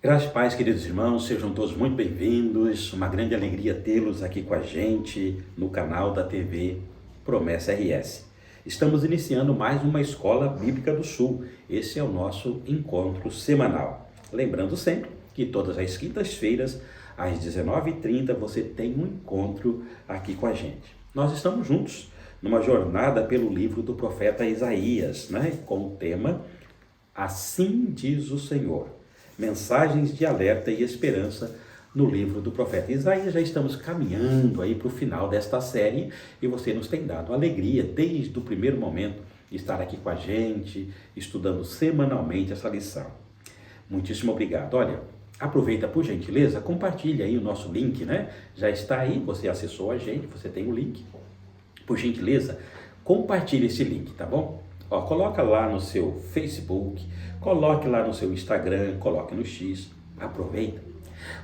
Graças e paz, queridos irmãos, sejam todos muito bem-vindos. Uma grande alegria tê-los aqui com a gente no canal da TV Promessa RS. Estamos iniciando mais uma Escola Bíblica do Sul. Esse é o nosso encontro semanal. Lembrando sempre que todas as quintas-feiras, às 19h30, você tem um encontro aqui com a gente. Nós estamos juntos numa jornada pelo livro do profeta Isaías, com o tema Assim diz o Senhor. Mensagens de alerta e esperança no livro do profeta Isaías. Já estamos caminhando aí para o final desta série e você nos tem dado alegria desde o primeiro momento de estar aqui com a gente, estudando semanalmente essa lição. Muitíssimo obrigado. Olha, aproveita por gentileza, compartilha aí o nosso link, Já está aí, você acessou a gente, você tem o link. Por gentileza, compartilhe esse link, tá bom? Coloca lá no seu Facebook, coloque lá no seu Instagram, coloque no X, aproveita,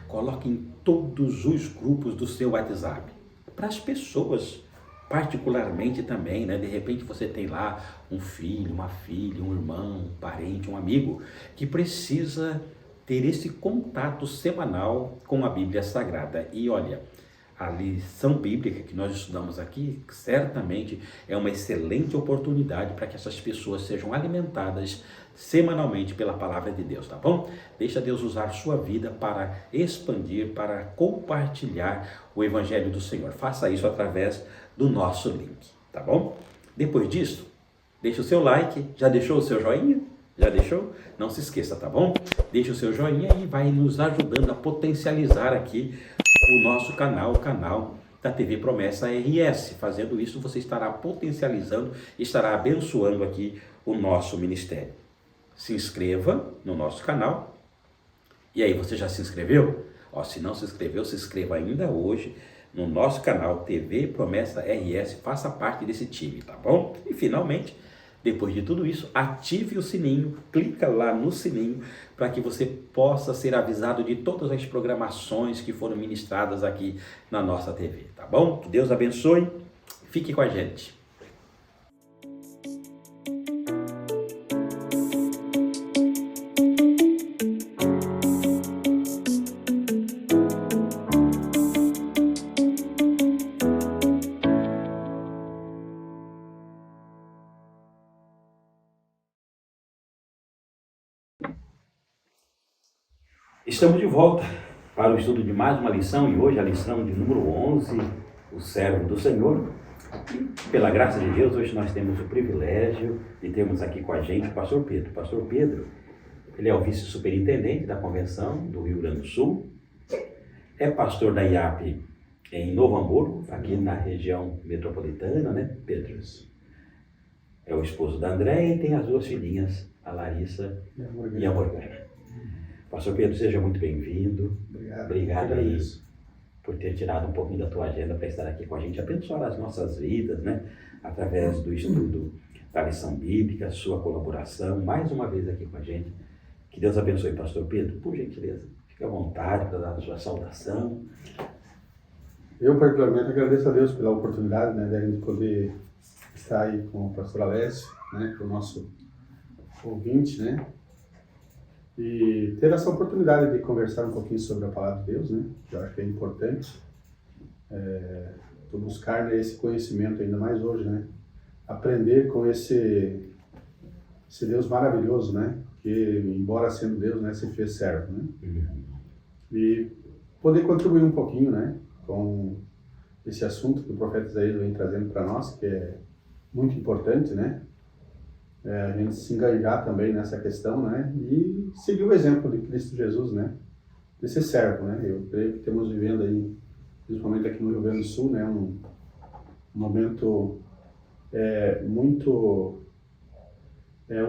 coloque em todos os grupos do seu WhatsApp, para as pessoas, particularmente também, De repente você tem lá um filho, uma filha, um irmão, um parente, um amigo, que precisa ter esse contato semanal com a Bíblia Sagrada. E olha, a lição bíblica que nós estudamos aqui, certamente é uma excelente oportunidade para que essas pessoas sejam alimentadas semanalmente pela palavra de Deus, tá bom? Deixa Deus usar sua vida para expandir, para compartilhar o Evangelho do Senhor. Faça isso através do nosso link, tá bom? Depois disso, deixa o seu like. Já deixou o seu joinha? Já deixou? Não se esqueça, tá bom? Deixa o seu joinha e vai nos ajudando a potencializar aqui o nosso canal, o canal da TV Promessa RS. Fazendo isso, você estará potencializando, estará abençoando aqui o nosso ministério. Se inscreva no nosso canal. E aí, você já se inscreveu? Se não se inscreveu, se inscreva ainda hoje no nosso canal TV Promessa RS. Faça parte desse time, tá bom? E finalmente, depois de tudo isso, ative o sininho, clica lá no sininho para que você possa ser avisado de todas as programações que foram ministradas aqui na nossa TV, tá bom? Que Deus abençoe, fique com a gente. Estamos de volta para o estudo de mais uma lição e hoje a lição de número 11, o servo do Senhor. E, pela graça de Deus, hoje nós temos o privilégio de termos aqui com a gente o pastor Pedro. Pastor Pedro, ele é o vice-superintendente da Convenção do Rio Grande do Sul, é pastor da IAP em Novo Hamburgo, aqui na região metropolitana, Pedro? É o esposo da Andréia e tem as duas filhinhas, a Larissa e a Morgana. Pastor Pedro, seja muito bem-vindo. Obrigado aí por ter tirado um pouquinho da tua agenda para estar aqui com a gente, abençoar as nossas vidas, através do estudo da lição bíblica, sua colaboração, mais uma vez aqui com a gente. Que Deus abençoe, pastor Pedro. Por gentileza, fique à vontade para dar a sua saudação. Eu, particularmente, agradeço a Deus pela oportunidade, de a gente poder estar aí com o pastor Alessio, com o nosso ouvinte, E ter essa oportunidade de conversar um pouquinho sobre a palavra de Deus, que eu acho que é importante, buscar esse conhecimento ainda mais hoje, Aprender com esse Deus maravilhoso, Que, embora sendo Deus, se fez servo, E poder contribuir um pouquinho, com esse assunto que o profeta Isaías vem trazendo para nós, que é muito importante, a gente se engajar também nessa questão, e seguir o exemplo de Cristo Jesus, desse servo, Eu creio que estamos vivendo aí, principalmente aqui no Rio Grande do Sul, um momento muito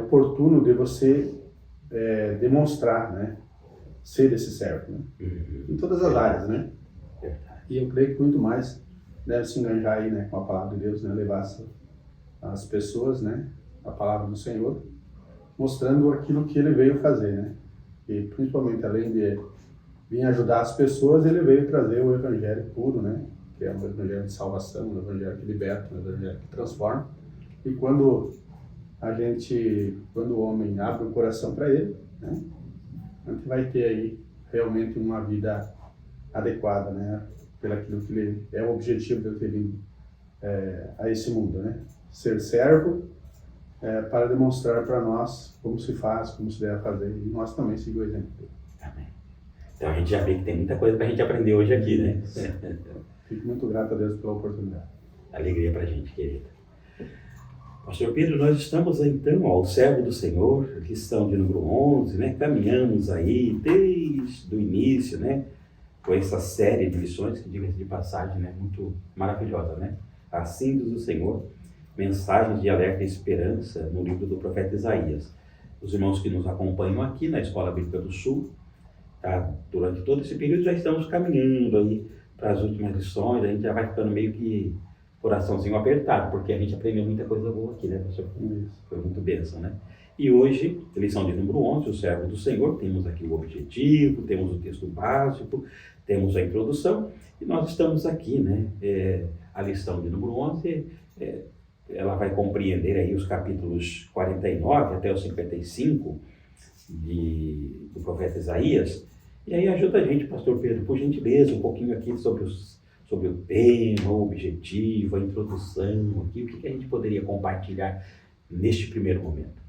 oportuno de você demonstrar, ser esse servo, em todas as áreas, E eu creio que muito mais deve se engajar aí, com a palavra de Deus, levar as pessoas, a palavra do Senhor, mostrando aquilo que ele veio fazer, E principalmente, além de vir ajudar as pessoas, ele veio trazer o evangelho puro, Que é um evangelho de salvação, um evangelho que liberta, um evangelho que transforma. E quando o homem abre o coração para ele, a gente vai ter aí realmente uma vida adequada, né? Pelaquilo que ele, é o objetivo de eu ter vindo a esse mundo, né? Ser servo para demonstrar para nós como se faz, como se deve fazer, e nós também seguir o exemplo dele. Amém. Então a gente já vê que tem muita coisa para a gente aprender hoje aqui, né? Fico muito grato a Deus pela oportunidade. Alegria para a gente, querido. Pastor Pedro, nós estamos então ao servo do Senhor, lição de número 11, né? Caminhamos aí desde o início, né? Com essa série de lições, que diga-se de passagem, né? Muito maravilhosa, né? Assim diz o Senhor, mensagens de alerta e esperança no livro do profeta Isaías. Os irmãos que nos acompanham aqui na Escola Bíblica do Sul, tá? Durante todo esse período já estamos caminhando aí para as últimas lições, a gente já vai ficando meio que coraçãozinho apertado, porque a gente aprendeu muita coisa boa aqui, né, pastor? Foi muito bênção, né? E hoje, lição de número 11, o servo do Senhor, temos aqui o objetivo, temos o texto básico, temos a introdução, e nós estamos aqui, né? A lição de número 11, ela vai compreender aí os capítulos 49 até os 55 do profeta Isaías, e aí ajuda a gente, pastor Pedro, por gentileza, um pouquinho aqui sobre o tema, o objetivo, a introdução, aqui, o que a gente poderia compartilhar neste primeiro momento?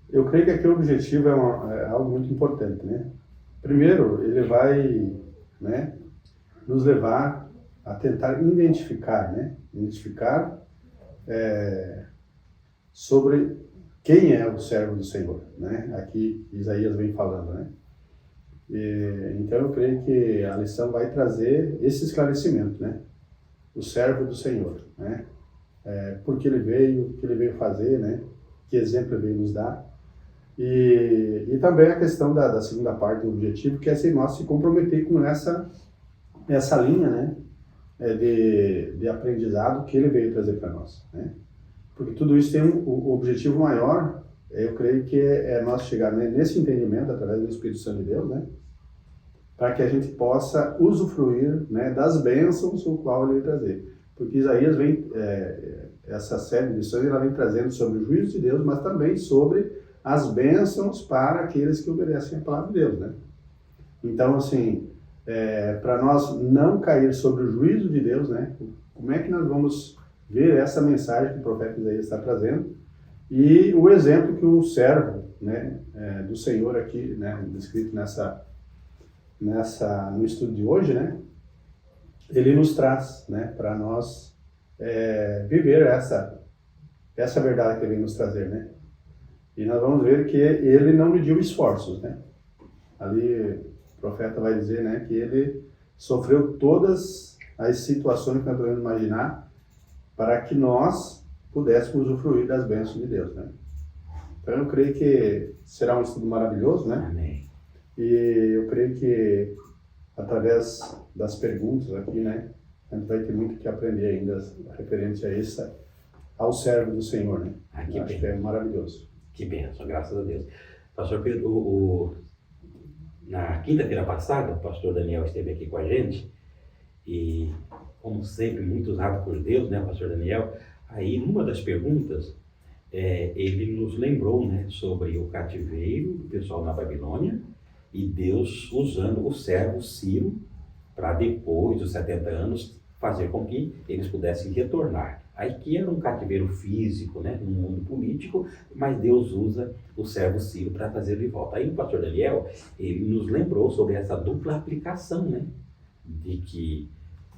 Eu creio que aqui o objetivo é algo muito importante, né? Primeiro, ele vai, né, nos levar a tentar identificar, né? Identificar sobre quem é o servo do Senhor, né? Aqui Isaías vem falando, né? Então eu creio que a lição vai trazer esse esclarecimento, né? O servo do Senhor, né? Por que ele veio, o que ele veio fazer, né? Que exemplo ele veio nos dar. E também a questão da segunda parte do objetivo, que é se nós se comprometer com essa linha, né? De aprendizado que ele veio trazer para nós, né? Porque tudo isso tem o objetivo maior, eu creio que é nós chegar nesse entendimento através do Espírito Santo de Deus, né? Para que a gente possa usufruir, né, das bênçãos o qual ele veio trazer. Porque Isaías vem, essa série de lições, ela vem trazendo sobre o juízo de Deus, mas também sobre as bênçãos para aqueles que obedecem a palavra de Deus, né? Então, assim, para nós não cair sobre o juízo de Deus, né? Como é que nós vamos ver essa mensagem que o profeta Isaías está trazendo? E o exemplo que o servo, né, do Senhor aqui, né, descrito no estudo de hoje, né, ele nos traz, né, para nós viver essa verdade que ele vem nos trazer, né? E nós vamos ver que ele não mediu esforços, né? Ali o profeta vai dizer, né, que ele sofreu todas as situações que nós podemos imaginar para que nós pudéssemos usufruir das bênçãos de Deus, né? Então eu creio que será um estudo maravilhoso, né? Amém. E eu creio que através das perguntas aqui, né, a gente vai ter muito que aprender ainda referente ao servo do Senhor, né? Eu acho que é maravilhoso. Que bênção, graças a Deus. Pastor Pedro, na quinta-feira passada, o pastor Daniel esteve aqui com a gente e, como sempre, muito usado por Deus, né, pastor Daniel? Aí, numa das perguntas, ele nos lembrou, né, sobre o cativeiro do pessoal na Babilônia e Deus usando o servo Ciro para, depois dos 70 anos, fazer com que eles pudessem retornar. Aí que era um cativeiro físico, né, no mundo político, mas Deus usa o servo Ciro para trazer de volta. Aí o pastor Daniel, ele nos lembrou sobre essa dupla aplicação, né, de que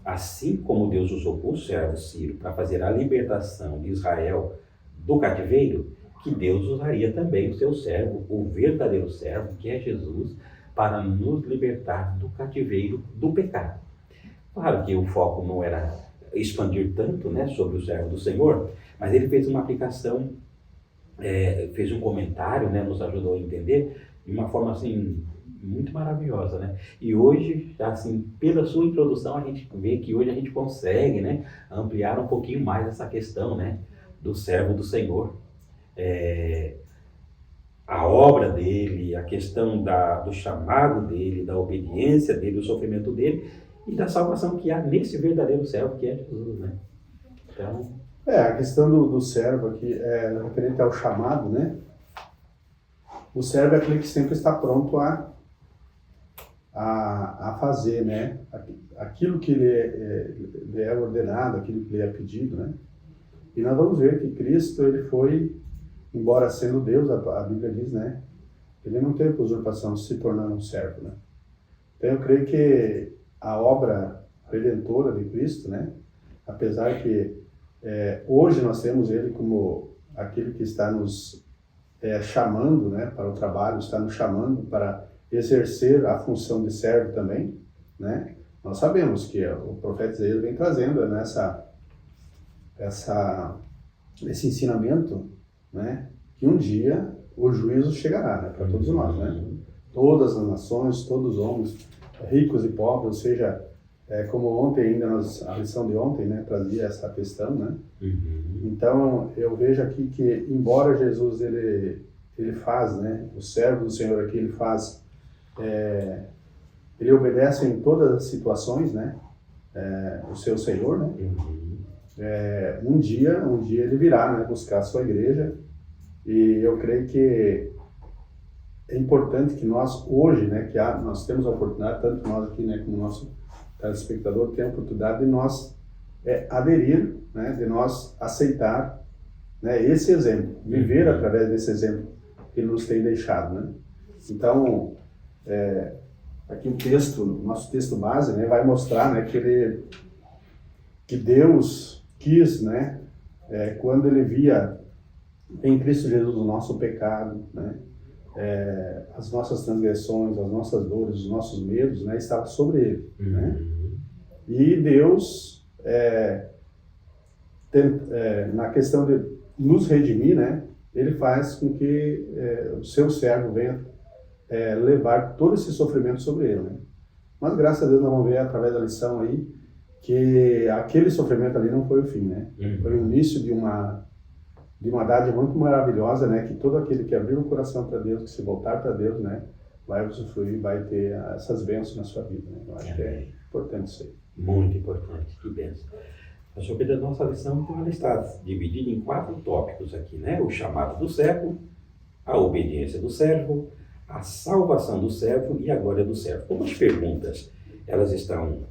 assim como Deus usou o servo Ciro para fazer a libertação de Israel do cativeiro, que Deus usaria também o seu servo, o verdadeiro servo, que é Jesus, para nos libertar do cativeiro do pecado. Claro que o foco não era expandir tanto, né, sobre o servo do Senhor, mas ele fez uma aplicação, fez um comentário, né, nos ajudou a entender de uma forma assim muito maravilhosa, né? E hoje, assim, pela sua introdução, a gente vê que hoje a gente consegue, né, ampliar um pouquinho mais essa questão, né, do servo do Senhor. A obra dele, a questão do chamado dele, da obediência dele, do sofrimento dele e da salvação que há nesse verdadeiro servo que é Jesus, né? Então... a questão do servo aqui referente ao chamado, né? O servo é aquele que sempre está pronto a a fazer, né, aquilo que lhe é ordenado, aquilo que lhe é pedido, né? E nós vamos ver que Cristo, ele foi, embora sendo Deus, a Bíblia diz, né, ele não teve usurpação, se tornando um servo, né? Então eu creio que a obra redentora de Cristo, né, apesar que hoje nós temos ele como aquele que está nos chamando, né, para o trabalho, está nos chamando para exercer a função de servo também, né? Nós sabemos que o profeta Isaías vem trazendo esse ensinamento, né, que um dia o juízo chegará, né, para todos nós, né? Todas as nações, todos os homens, ricos e pobres, ou seja, como ontem ainda, a lição de ontem, né, trazia essa questão, né? Então, eu vejo aqui que, embora Jesus, ele faz, né, o servo do Senhor aqui, ele faz, ele obedece em todas as situações, né, o seu Senhor, né? Um dia ele virá, né, buscar a sua igreja, e eu creio que é importante que nós hoje, né, nós temos a oportunidade, tanto nós aqui, né, como nosso telespectador, tem a oportunidade de nós aderir, né, de nós aceitar, né, esse exemplo, viver através desse exemplo que ele nos tem deixado, né? Então, aqui o texto, nosso texto base, né, vai mostrar, né, que Deus quis, né, quando ele via em Cristo Jesus o nosso pecado, né, as nossas transgressões, as nossas dores, os nossos medos, né, estavam sobre ele, né? E Deus, na questão de nos redimir, né, ele faz com que o seu servo venha levar todo esse sofrimento sobre ele, né? Mas graças a Deus nós vamos ver através da lição aí que aquele sofrimento ali não foi o fim, né? Foi o início de uma dádiva muito maravilhosa, né? Que todo aquele que abrir o coração para Deus, que se voltar para Deus, né, vai usufruir, vai ter essas bênçãos na sua vida, né? Eu acho que é importante isso aí. Muito importante, que bênção. Pastor Pedro, a nossa lição, então, ela está dividida em 4 tópicos aqui, né? O chamado do servo, a obediência do servo, a salvação do servo e a glória do servo. Como as perguntas, elas estão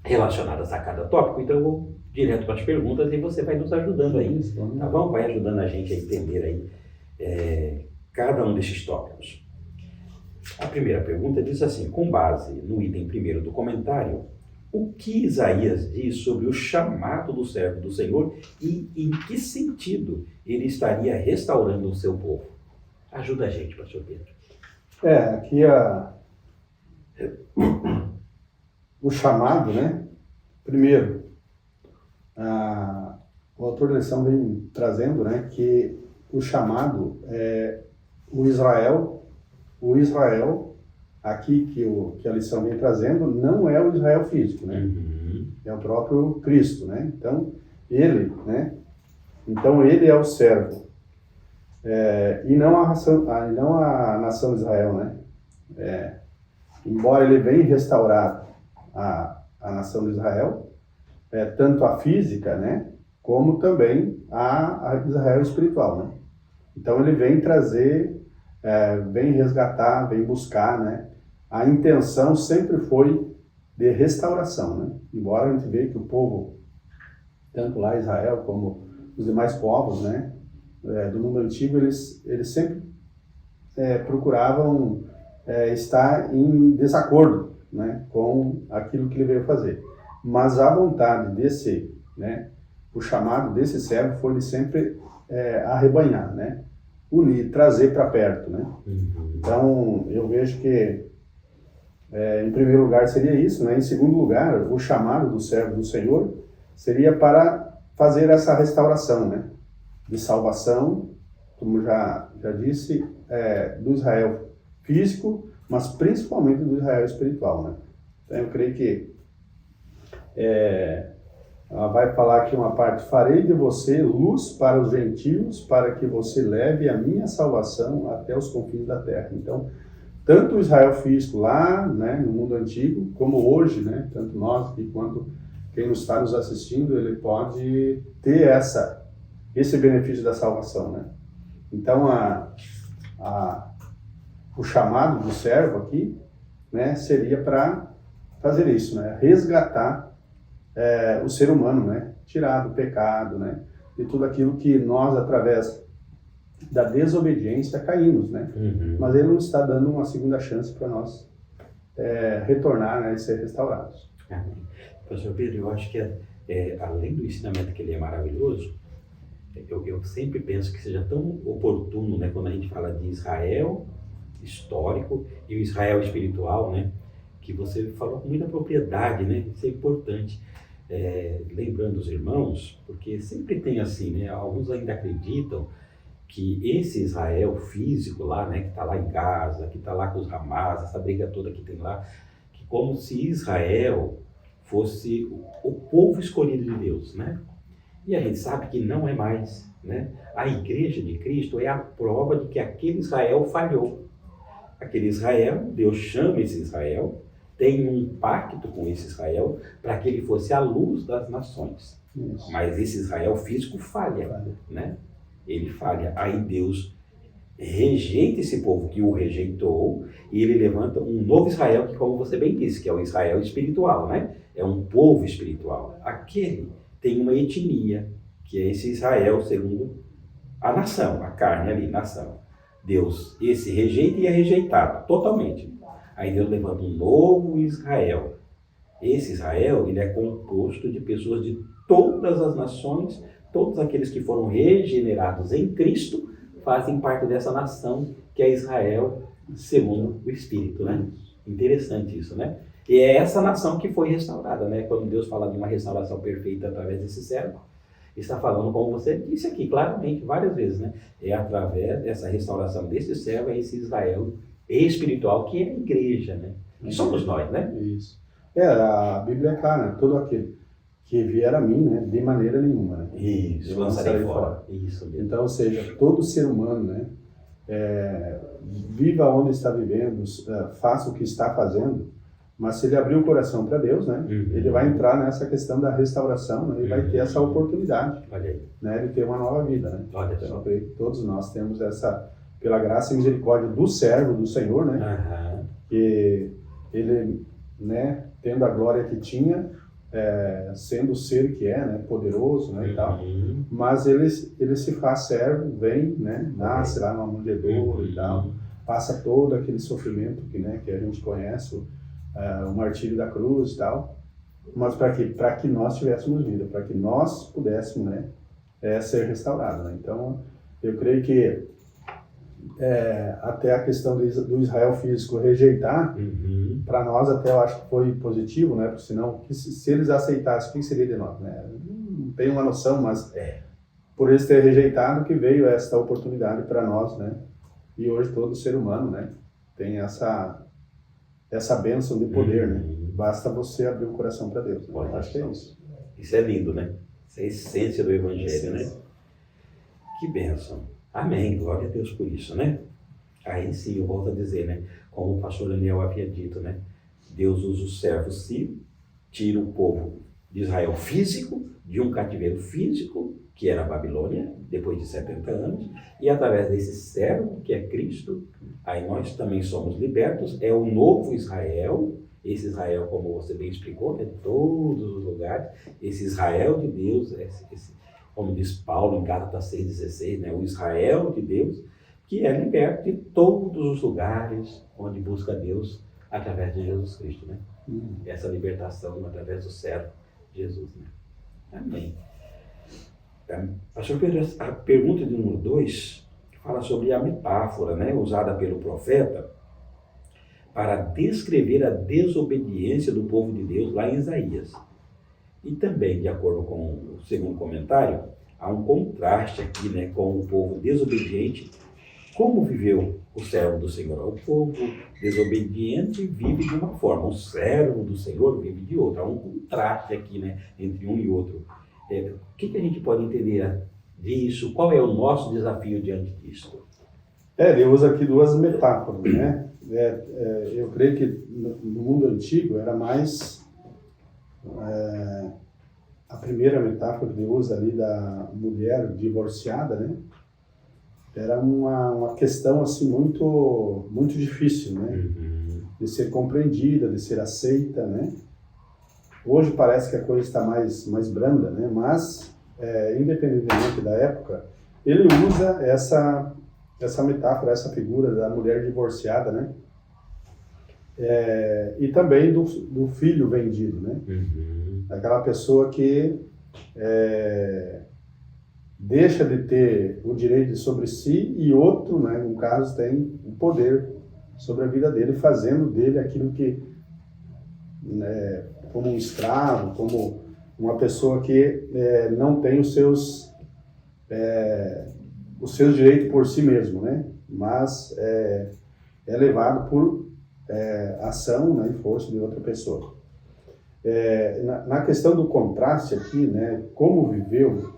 relacionadas a cada tópico, então eu vou direto para as perguntas e você vai nos ajudando aí, tá bom? Vai ajudando a gente a entender aí cada um desses tópicos. A primeira pergunta diz assim: com base no item primeiro do comentário, o que Isaías diz sobre o chamado do servo do Senhor e em que sentido ele estaria restaurando o seu povo? Ajuda a gente, pastor Pedro. Aqui o chamado, né? Primeiro, o autor da lição vem trazendo, né, que o chamado o Israel, aqui que a lição vem trazendo, não é o Israel físico, né? É o próprio Cristo, né? Então, ele é o servo, e não a nação de Israel, né? Embora ele venha restaurar a nação de Israel, tanto a física, né, como também a Israel espiritual, né? Então ele vem trazer, vem resgatar, vem buscar, né? A intenção sempre foi de restauração, né? Embora a gente veja que o povo, tanto lá Israel como os demais povos, né, do mundo antigo, eles sempre procuravam estar em desacordo, né, com aquilo que ele veio fazer. Mas a vontade desse, né, o chamado desse servo foi de sempre arrebanhar, né, unir, trazer para perto, né? Então, eu vejo que em primeiro lugar seria isso, né? Em segundo lugar, o chamado do servo do Senhor seria para fazer essa restauração, né, de salvação, como já disse, do Israel físico, mas principalmente do Israel espiritual, né? Então eu creio que ela vai falar aqui uma parte: farei de você luz para os gentios, para que você leve a minha salvação até os confins da terra. Então, tanto o Israel físico lá, né, no mundo antigo, como hoje, né, tanto nós aqui quanto quem está nos assistindo, ele pode ter esse benefício da salvação, né? Então, o chamado do servo aqui né, seria para fazer isso, né, resgatar o ser humano, né, tirar do pecado, né, de tudo aquilo que nós, através da desobediência, caímos, né, mas ele não está dando uma segunda chance para nós retornar, né, e ser restaurados. Amém. Pastor Pedro, eu acho que além do ensinamento que ele é maravilhoso, eu sempre penso que seja tão oportuno, né, quando a gente fala de Israel histórico e o Israel espiritual, né, que você falou com muita propriedade, né, isso é importante. Lembrando os irmãos, porque sempre tem assim, né, alguns ainda acreditam que esse Israel físico lá, né, que está lá em Gaza, que está lá com os Hamas, essa briga toda que tem lá, que como se Israel fosse o povo escolhido de Deus, né? E a gente sabe que não é mais, né? A igreja de Cristo é a prova de que aquele Israel falhou. Aquele Israel, Deus chama esse Israel, tem um pacto com esse Israel para que ele fosse a luz das nações. Isso. Mas esse Israel físico falha, né? Ele falha. Aí Deus rejeita esse povo que o rejeitou e ele levanta um novo Israel que, como você bem disse, que é o Israel espiritual, né? É um povo espiritual. Aquele tem uma etnia, que é esse Israel segundo a nação, a carne ali, nação. Deus, esse rejeita e é rejeitado totalmente. Aí Deus levanta um novo Israel. Esse Israel, ele é composto de pessoas de todas as nações, todos aqueles que foram regenerados em Cristo fazem parte dessa nação que é Israel segundo o Espírito, né? Interessante isso, né? E é essa nação que foi restaurada, né? Quando Deus fala de uma restauração perfeita através desse servo, está falando, como você disse aqui, claramente, várias vezes, né? É através dessa restauração desse servo, é esse Israel espiritual, que é a igreja, né? Que somos nós, né? Isso. A Bíblia é clara, né? Todo aquele que vier a mim, né? De maneira nenhuma, né? Isso, eu lançarei fora. Isso mesmo. Então, ou seja, todo ser humano, né? Viva onde está vivendo, faça o que está fazendo, mas se ele abrir o coração para Deus, né, ele vai entrar nessa questão da restauração, né, e vai ter essa oportunidade, né, de ter uma nova vida, né. Então, eu creio que todos nós temos essa, pela graça e misericórdia do servo do Senhor, né, que ele, né, tendo a glória que tinha, sendo o ser que é, né, poderoso, né, e tal, mas ele se faz servo, vem, né, nasce lá numa manjedoura e tal, passa todo aquele sofrimento que a gente conhece, o martírio da cruz e tal, mas para quê? Para que nós tivéssemos vida, para que nós pudéssemos, né, ser restaurados, né? Então, eu creio que até a questão do Israel físico rejeitar, para nós até eu acho que foi positivo, né? Porque senão, se eles aceitassem, o que seria de nós, né? Não tenho uma noção, mas por eles terem rejeitado que veio esta oportunidade para nós, né? E hoje todo ser humano, né, tem essa bênção de poder, né? Basta você abrir o coração para Deus. Né? Eu acho que é isso. Isso é lindo, né? Isso é a essência do Evangelho, né? Que bênção. Amém. Glória a Deus por isso, né? Aí sim, eu volto a dizer, né? Como o pastor Daniel havia dito, né? Deus usa o servo Ciro, tira o povo de Israel físico, de um cativeiro físico, que era a Babilônia, depois de 70 anos, e através desse servo, que é Cristo, aí nós também somos libertos, é o novo Israel, esse Israel, como você bem explicou, né, de todos os lugares, esse Israel de Deus, como diz Paulo em Gálatas 6,16, né, o Israel de Deus, que é liberto de todos os lugares onde busca Deus através de Jesus Cristo, né? Essa libertação através do servo Jesus, né? Amém. Pastor Pedro, a pergunta de número 2 fala sobre a metáfora, né, usada pelo profeta para descrever a desobediência do povo de Deus lá em Isaías. E também, de acordo com o segundo comentário, há um contraste aqui, né, com o povo desobediente. Como viveu o servo do Senhor? O povo desobediente vive de uma forma, o servo do Senhor vive de outra. Há um contraste aqui, né, entre um e outro. O que a gente pode entender disso? Qual é o nosso desafio diante disso? Ele usa aqui duas metáforas, né? Eu creio que no mundo antigo era mais a primeira metáfora que ele usa ali da mulher divorciada, né? Era uma questão assim muito muito difícil, né? de ser compreendida, de ser aceita, né? Hoje parece que a coisa está mais branda, né? Mas, independentemente da época, ele usa essa metáfora, essa figura da mulher divorciada, né? E também do filho vendido, né? Aquela pessoa que deixa de ter o direito sobre si e outro, né, no caso, tem o poder sobre a vida dele, fazendo dele aquilo que, né, como um escravo, como uma pessoa que não tem os seus direitos por si mesmo, né? Mas é levado por ação, né, e força de outra pessoa. Na questão do contraste aqui, né, como viveu,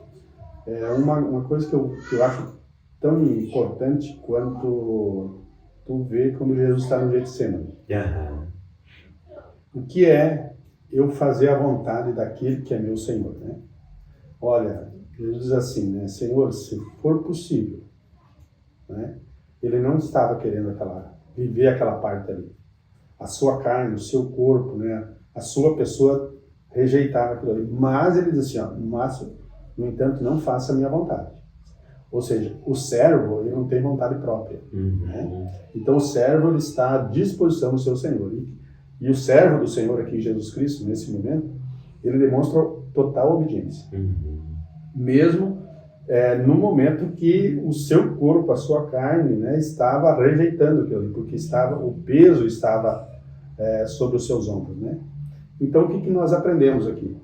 uma coisa que eu acho tão importante quanto tu vê quando Jesus está no Getsemane. O que é eu fazer a vontade daquele que é meu Senhor, né? Olha, Jesus diz assim, né? Senhor, se for possível, né? Ele não estava querendo viver aquela parte ali. A sua carne, o seu corpo, né? A sua pessoa rejeitava aquilo ali. Mas ele diz assim, ó, mas, no entanto, não faça a minha vontade. Ou seja, o servo, ele não tem vontade própria. Né? Então, o servo, ele está à disposição do seu Senhor. E o servo do Senhor aqui, Jesus Cristo, nesse momento, ele demonstra total obediência. Mesmo no momento que o seu corpo, a sua carne, né, estava rejeitando aquilo ali, porque o peso estava sobre os seus ombros. Né? Então, o que nós aprendemos aqui?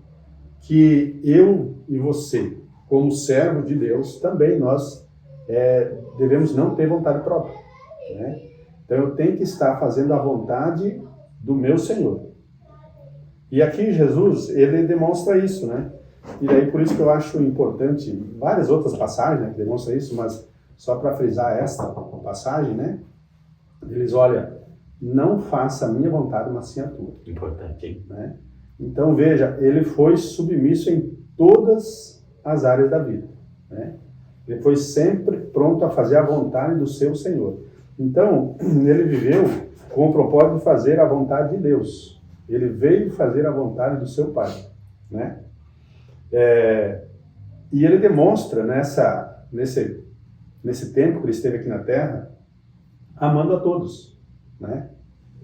Que eu e você, como servo de Deus, também nós devemos não ter vontade própria. Né? Então, eu tenho que estar fazendo a vontade do meu Senhor. E aqui Jesus, ele demonstra isso, né? E daí por isso que eu acho importante, várias outras passagens, né, que demonstram isso, mas só para frisar esta passagem, né? Eles, olha, não faça a minha vontade, mas sim a tua. Importante, hein? Né? Então, veja, ele foi submisso em todas as áreas da vida. Né? Ele foi sempre pronto a fazer a vontade do seu Senhor. Então, ele viveu com o propósito de fazer a vontade de Deus. Ele veio fazer a vontade do seu Pai. Né? E ele demonstra nesse tempo que ele esteve aqui na Terra, amando a todos. Né?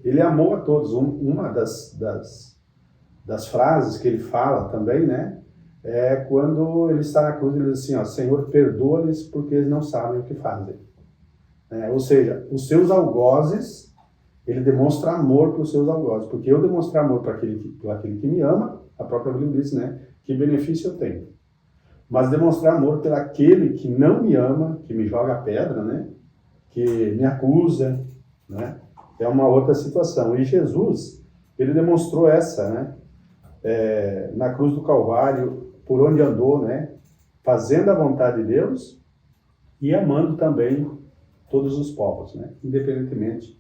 Ele amou a todos. Uma das frases que ele fala também, né, é quando ele está na cruz, ele diz assim, ó, Senhor, perdoa-lhes porque eles não sabem o que fazem. Ou seja, os seus algozes, ele demonstra amor para os seus algozes, porque eu demonstrar amor para aquele que me ama, a própria Bíblia diz, né, que benefício eu tenho. Mas demonstrar amor pelo aquele que não me ama, que me joga a pedra, né, que me acusa, né, é uma outra situação. E Jesus, ele demonstrou essa, né, na cruz do Calvário, por onde andou, né, fazendo a vontade de Deus e amando também todos os povos, né, independentemente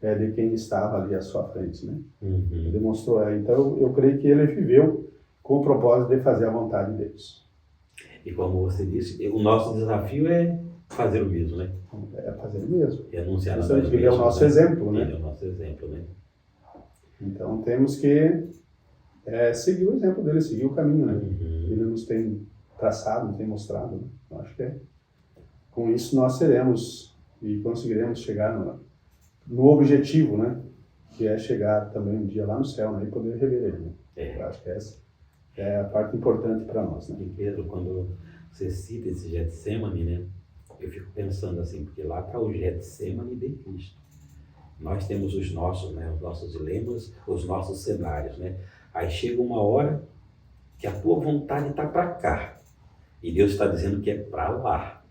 de quem estava ali à sua frente, né. Ele demonstrou, então eu creio que ele viveu com o propósito de fazer a vontade de Deus. E como você disse, o nosso desafio é fazer o mesmo, né? É fazer o mesmo. E anunciar ele é o nosso exemplo, né? Ele é o nosso exemplo, né? Então temos que seguir o exemplo dele, seguir o caminho, né? Ele nos tem traçado, nos tem mostrado. Né? Eu acho que com isso nós seremos e conseguiremos chegar no objetivo, né? Que é chegar também um dia lá no céu, né? E poder rever ele. Né? Eu acho que essa é a parte importante para nós, né? E Pedro, quando você cita esse Getsemane, né? Eu fico pensando assim, porque lá está o Getsemane de Cristo. Nós temos os nossos, né? Os nossos dilemas, os nossos cenários, né? Aí chega uma hora que a tua vontade está para cá e Deus está dizendo que é para lá.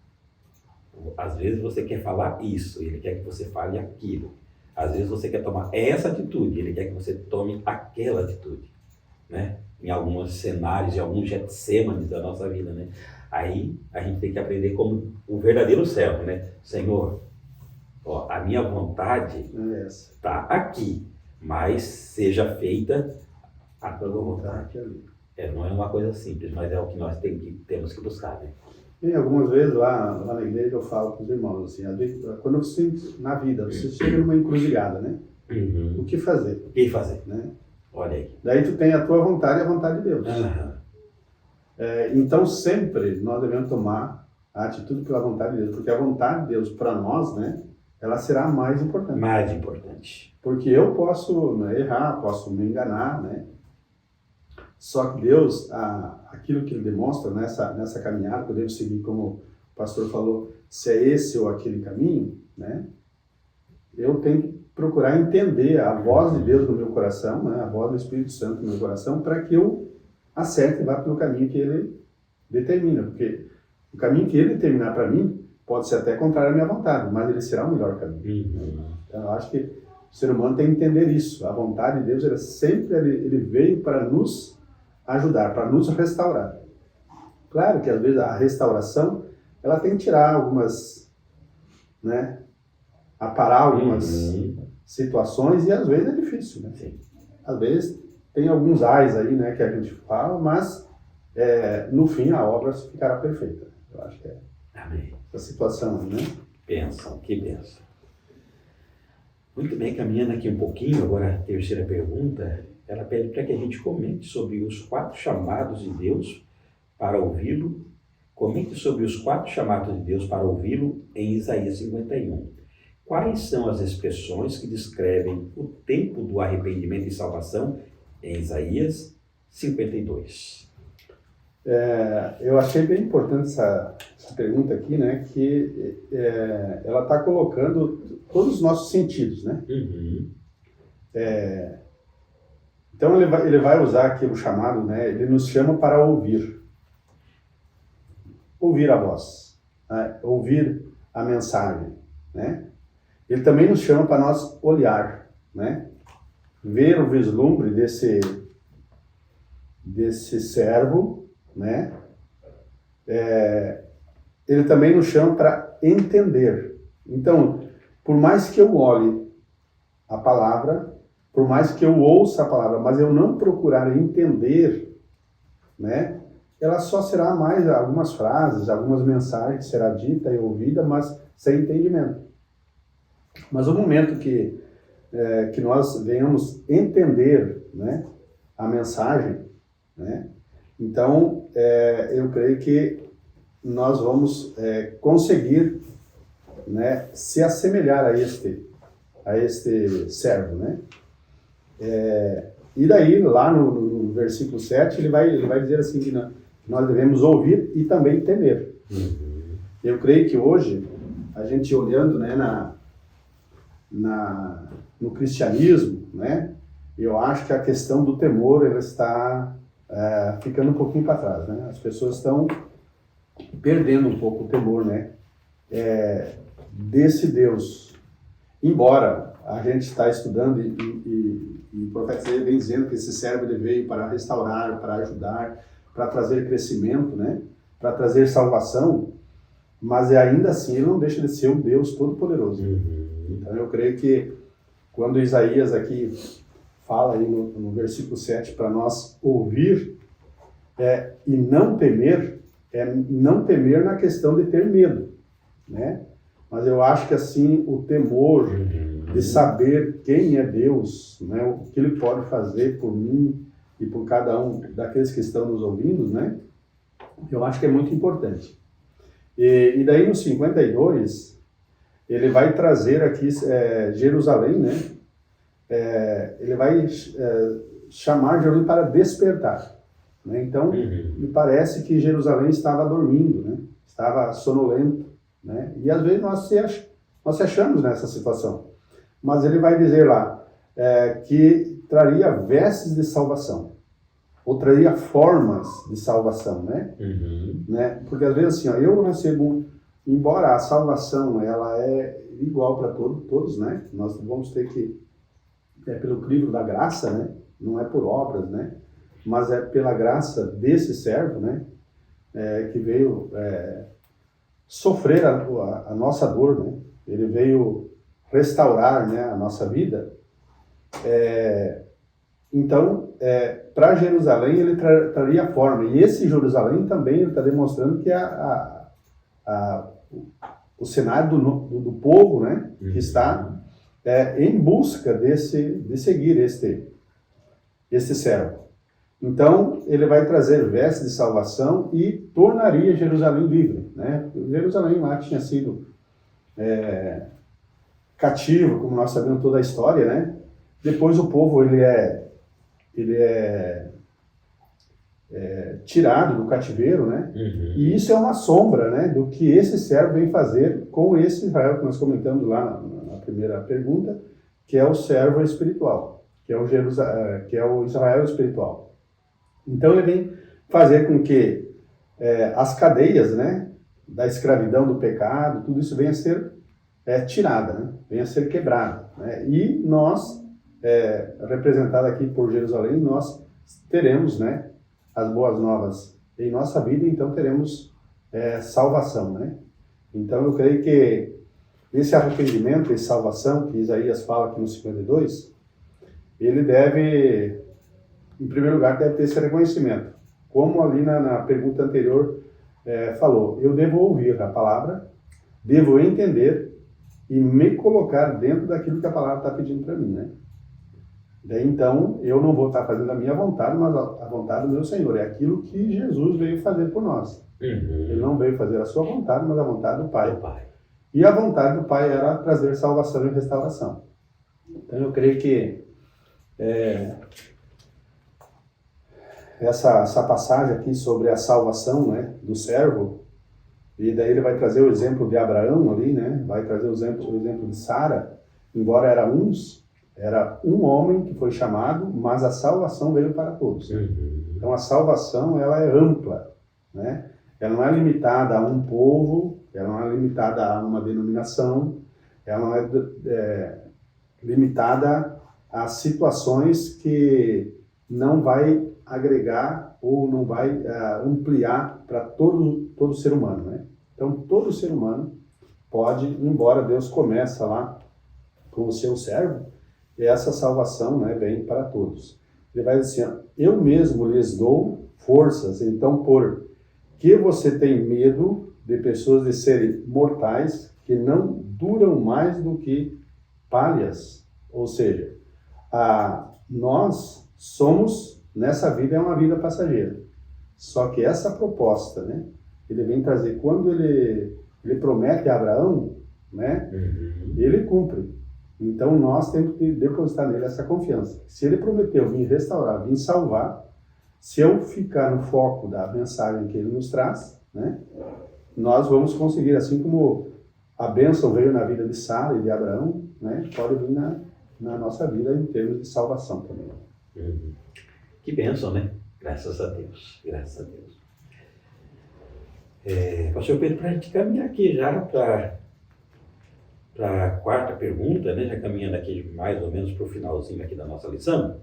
Às vezes você quer falar isso, Ele quer que você fale aquilo. Às vezes você quer tomar essa atitude, Ele quer que você tome aquela atitude, né? Em alguns cenários, em alguns Getsêmanes da nossa vida, né? Aí a gente tem que aprender como o verdadeiro servo, né? Senhor, ó, a minha vontade está aqui, mas seja feita a tua vontade. Não é uma coisa simples, mas é o que nós temos que buscar, né? E algumas vezes lá na igreja eu falo para os irmãos assim, às vezes, quando você, na vida, você chega numa encruzilhada, né? O que fazer? O que fazer? Né? Olha aí. Daí tu tem a tua vontade e a vontade de Deus. Aham. Então sempre nós devemos tomar a atitude pela vontade de Deus, porque a vontade de Deus para nós, né, ela será a mais importante. Mais importante. Porque eu posso, né, errar, posso me enganar, né? Só que Deus, aquilo que Ele demonstra nessa caminhada, que eu devo seguir, como o pastor falou, se é esse ou aquele caminho, né? Eu tenho que procurar entender a voz de Deus no meu coração, né? A voz do Espírito Santo no meu coração, para que eu acerte e vá pelo caminho que Ele determina. Porque o caminho que Ele determinar para mim pode ser até contrário à minha vontade, mas ele será o melhor caminho. Então eu acho que o ser humano tem que entender isso. A vontade de Deus, ele veio para nos ajudar, para nos restaurar. Claro que às vezes a restauração, ela tem que tirar algumas, né, aparar algumas situações, e às vezes é difícil, né? Sim. Às vezes tem alguns ais aí, né, que a gente fala, mas no fim a obra ficará perfeita. Eu acho que é Amém. essa situação, né? Bênção, que bênção. Muito bem, caminhando aqui um pouquinho, agora a terceira pergunta, ela pede para que a gente comente sobre os 4 chamados de Deus para ouvi-lo. Comente sobre os 4 chamados de Deus para ouvi-lo em Isaías 51. Quais são as expressões que descrevem o tempo do arrependimento e salvação em Isaías 52? Eu achei bem importante essa pergunta aqui, né? Que ela está colocando todos os nossos sentidos, né? Então ele vai usar aqui o chamado, né? Ele nos chama para ouvir a voz, né? Ouvir a mensagem, né? Ele também nos chama para nós olhar, né? Ver o vislumbre desse servo, né? Ele também nos chama para entender. Então, por mais que eu olhe a palavra, por mais que eu ouça a palavra, mas eu não procurar entender, né? Ela só será mais algumas frases, algumas mensagens que será dita e ouvida, mas sem entendimento. Mas o momento que nós venhamos entender, né, a mensagem, né, então eu creio que nós vamos conseguir, né, se assemelhar a este servo, né? E daí, lá no versículo 7, ele vai dizer assim que nós devemos ouvir e também temer. Eu creio que hoje, a gente olhando, né, no cristianismo, né, eu acho que a questão do temor ela está ficando um pouquinho para trás, né? As pessoas estão perdendo um pouco o temor, né, desse Deus. Embora a gente está estudando e o profeta Isaías vem dizendo que esse servo ele veio para restaurar, para ajudar, para trazer crescimento, né, para trazer salvação, mas ainda assim ele não deixa de ser um Deus todo-poderoso. Então eu creio que quando Isaías aqui fala aí no versículo 7 para nós ouvir e não temer, não temer na questão de ter medo, né? Mas eu acho que assim o temor de saber quem é Deus, né, o que Ele pode fazer por mim e por cada um daqueles que estão nos ouvindo, né? Eu acho que é muito importante. E daí no 52 ele vai trazer aqui Jerusalém, né? Ele vai chamar Jerusalém para despertar, né? Então, me parece que Jerusalém estava dormindo, né? Estava sonolento, né? E às vezes nós se achamos nessa situação. Mas ele vai dizer lá que traria vestes de salvação, ou traria formas de salvação, né? Né? Porque às vezes assim, eu recebo, embora a salvação ela é igual para todos, né? Nós vamos ter que pelo crivo da graça, né? Não é por obras, né? Mas é pela graça desse servo, né? Que veio sofrer a nossa dor, né? Ele veio restaurar, né, a nossa vida. Então, para Jerusalém ele traria forma, e esse Jerusalém também está demonstrando que o cenário do povo, né, que está em busca de seguir este servo. Então, ele vai trazer vestes de salvação e tornaria Jerusalém livre, né? Jerusalém lá tinha sido cativo, como nós sabemos toda a história, né? Depois o povo ele é tirado do cativeiro, né? Uhum. E isso é uma sombra, né, do que esse servo vem fazer com esse Israel que nós comentamos lá na primeira pergunta, que é o servo espiritual, que é o Israel espiritual. Então ele vem fazer com que as cadeias, né, da escravidão, do pecado, tudo isso venha a ser tirada, né, venha a ser quebrada, né? E nós, representado aqui por Jerusalém, nós teremos, né, as boas novas em nossa vida, então teremos salvação, né? Então eu creio que esse arrependimento e salvação que Isaías fala aqui no 52, ele deve, em primeiro lugar, deve ter esse reconhecimento. Como ali na pergunta anterior falou, eu devo ouvir a palavra, devo entender e me colocar dentro daquilo que a palavra está pedindo para mim, né? Daí, então, eu não vou estar fazendo a minha vontade, mas a vontade do meu Senhor. É aquilo que Jesus veio fazer por nós. Uhum. Ele não veio fazer a sua vontade, mas a vontade do Pai. E a vontade do Pai era trazer salvação e restauração. Então, eu creio que essa passagem aqui sobre a salvação, né, do servo, e daí ele vai trazer o exemplo de Abraão ali, né, vai trazer o exemplo de Sara, embora era um homem que foi chamado, mas a salvação veio para todos. Uhum. Então a salvação, ela é ampla, né? Ela não é limitada a um povo, ela não é limitada a uma denominação, ela não é limitada a situações que não vai agregar ou não vai ampliar para todo ser humano, né? Então todo ser humano pode, embora Deus começa lá com o seu servo, e essa salvação, né, vem para todos. Ele vai dizer assim, eu mesmo lhes dou forças, então por que você tem medo de pessoas de serem mortais que não duram mais do que palhas? Ou seja, nós somos, nessa vida é uma vida passageira. Só que essa proposta, né, ele vem trazer, quando ele promete a Abraão, né, ele cumpre. Então nós temos que depositar nele essa confiança. Se ele prometeu vir restaurar, vir salvar, se eu ficar no foco da mensagem que ele nos traz, né, nós vamos conseguir, assim como a bênção veio na vida de Sara e de Abraão, né, pode vir na nossa vida em termos de salvação também. Uhum. Que bênção, né? Graças a Deus, graças a Deus. Pastor Pedro, para a gente caminhar aqui já para a quarta pergunta, né, já caminhando aqui mais ou menos para o finalzinho aqui da nossa lição,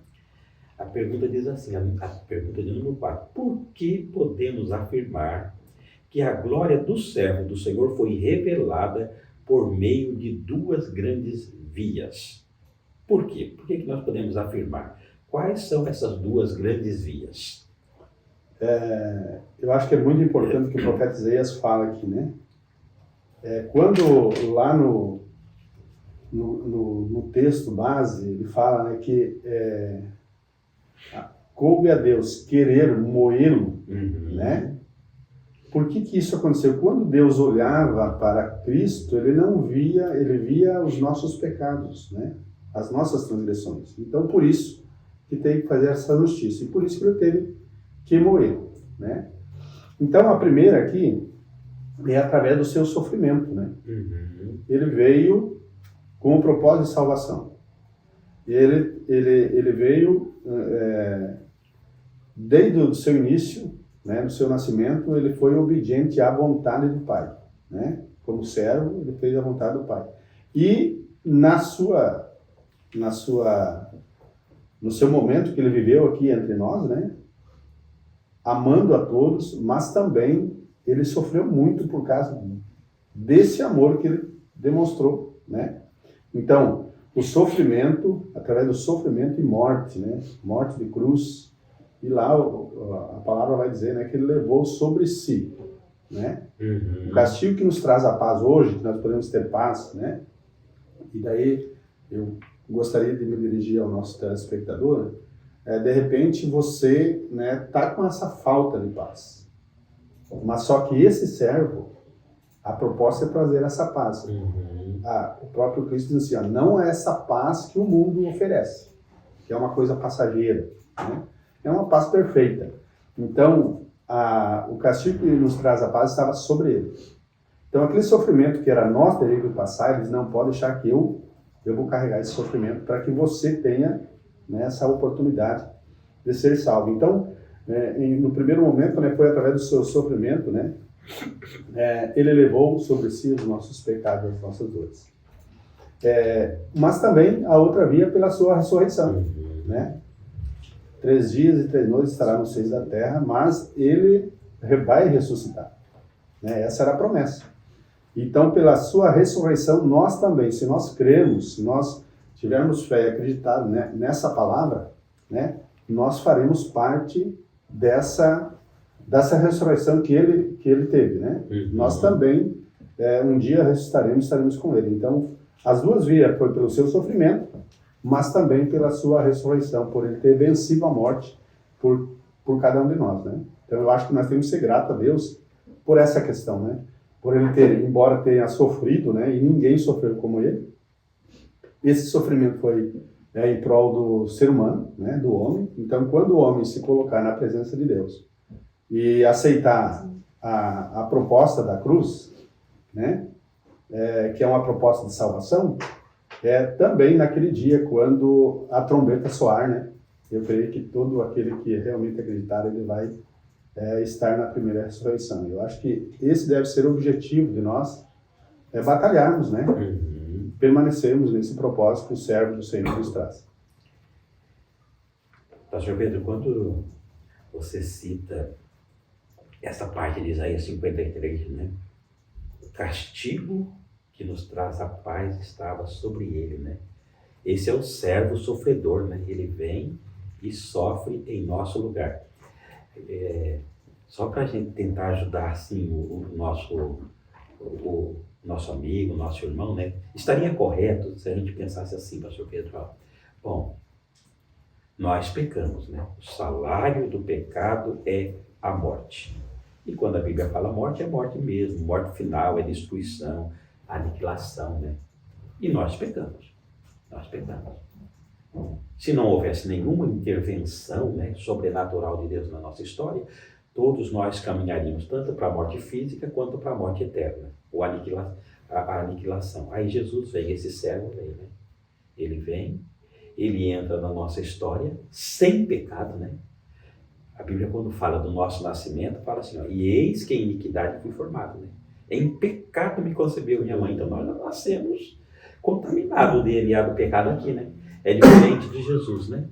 a pergunta diz assim, a pergunta de número 4, por que podemos afirmar que a glória do servo do Senhor foi revelada por meio de duas grandes vias? Por quê? Por que nós podemos afirmar? Quais são essas duas grandes vias? Eu acho que é muito importante que o profeta Isaías fala aqui, né? Quando lá no texto base, ele fala, né, que coube a Deus querer moê-lo, né? Por que isso aconteceu? Quando Deus olhava para Cristo, ele não via, ele via os nossos pecados, né? As nossas transgressões. Então, por isso que tem que fazer essa justiça. E por isso que ele teve que moer, né? Então, a primeira aqui é através do seu sofrimento, né? Ele veio com o propósito de salvação. Ele veio, desde o seu início, né, do seu nascimento, ele foi obediente à vontade do Pai, né? Como servo, ele fez a vontade do Pai. E no seu momento que ele viveu aqui entre nós, né, amando a todos, mas também ele sofreu muito por causa desse amor que ele demonstrou, né? Então, o sofrimento, através do sofrimento e morte, né? Morte de cruz. E lá a palavra vai dizer, né, que ele levou sobre si, né? O castigo que nos traz a paz hoje, que nós podemos ter paz, né? E daí eu gostaria de me dirigir ao nosso telespectador, de repente você, né, tá com essa falta de paz. Mas só que esse servo, a proposta é trazer essa paz. O próprio Cristo diz assim, ó, não é essa paz que o mundo oferece, que é uma coisa passageira, né? É uma paz perfeita. Então, o castigo que nos traz a paz estava sobre ele. Então, aquele sofrimento que era nós teria que passar, eles não podem deixar que eu vou carregar esse sofrimento para que você tenha, né, essa oportunidade de ser salvo. Então, no primeiro momento, né, foi através do seu sofrimento, né, ele levou sobre si os nossos pecados, as nossas dores. Mas também a outra via pela sua ressurreição, né? 3 dias e 3 noites estará no seio da terra, mas ele vai ressuscitar, né? Essa era a promessa. Então, pela sua ressurreição, nós também, se nós cremos, se nós tivermos fé e acreditar, né, nessa palavra, né, nós faremos parte dessa ressurreição que ele teve, né? Nós também, um dia ressuscitaremos, estaremos com ele. Então, as duas vias foi pelo seu sofrimento, mas também pela sua ressurreição, por ele ter vencido a morte por cada um de nós, né? Então, eu acho que nós temos que ser gratos a Deus por essa questão, né? Por ele ter, embora tenha sofrido, né? E ninguém sofreu como ele, esse sofrimento foi em prol do ser humano, né? Do homem. Então, quando o homem se colocar na presença de Deus e aceitar a proposta da cruz, né? Que é uma proposta de salvação, também naquele dia, quando a trombeta soar, né? Eu creio que todo aquele que realmente acreditar, ele vai estar na primeira ressurreição. Eu acho que esse deve ser o objetivo de nós, batalharmos, né? Permanecermos nesse propósito que o servo do Senhor nos traz. Pastor Pedro, quando você cita essa parte de Isaías 53, né? O castigo que nos traz a paz estava sobre ele, né? Esse é o servo sofredor, né? Ele vem e sofre em nosso lugar. Só para a gente tentar ajudar assim o nosso amigo, o nosso irmão, né? Estaria correto se a gente pensasse assim, pastor Pedro, bom, nós pecamos, né? O salário do pecado é a morte. E quando a Bíblia fala morte, é morte mesmo, morte final, é destruição, aniquilação, né? E nós pecamos. Se não houvesse nenhuma intervenção, né, sobrenatural de Deus na nossa história, todos nós caminharíamos tanto para a morte física quanto para a morte eterna, ou a aniquilação. Aí Jesus vem, esse servo vem, né? Ele vem, ele entra na nossa história sem pecado, né? A Bíblia, quando fala do nosso nascimento, fala assim, e eis que em iniquidade fui formado, né? Em pecado me concebeu minha mãe. Então nós nascemos contaminados do DNA do pecado aqui, né? É diferente de Jesus, né?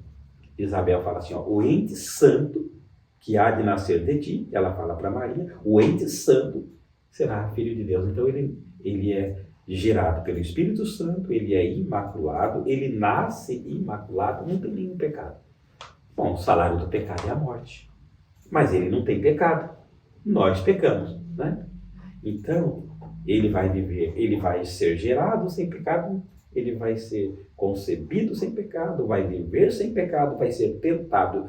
Isabel fala assim, o ente santo que há de nascer de ti, ela fala para Maria, o ente santo será filho de Deus. Então ele é gerado pelo Espírito Santo, ele é imaculado, ele nasce imaculado, não tem nenhum pecado. Bom, o salário do pecado é a morte, mas ele não tem pecado, nós pecamos, né? Então, ele vai viver, ele vai ser gerado sem pecado, ele vai ser concebido sem pecado, vai viver sem pecado, vai ser tentado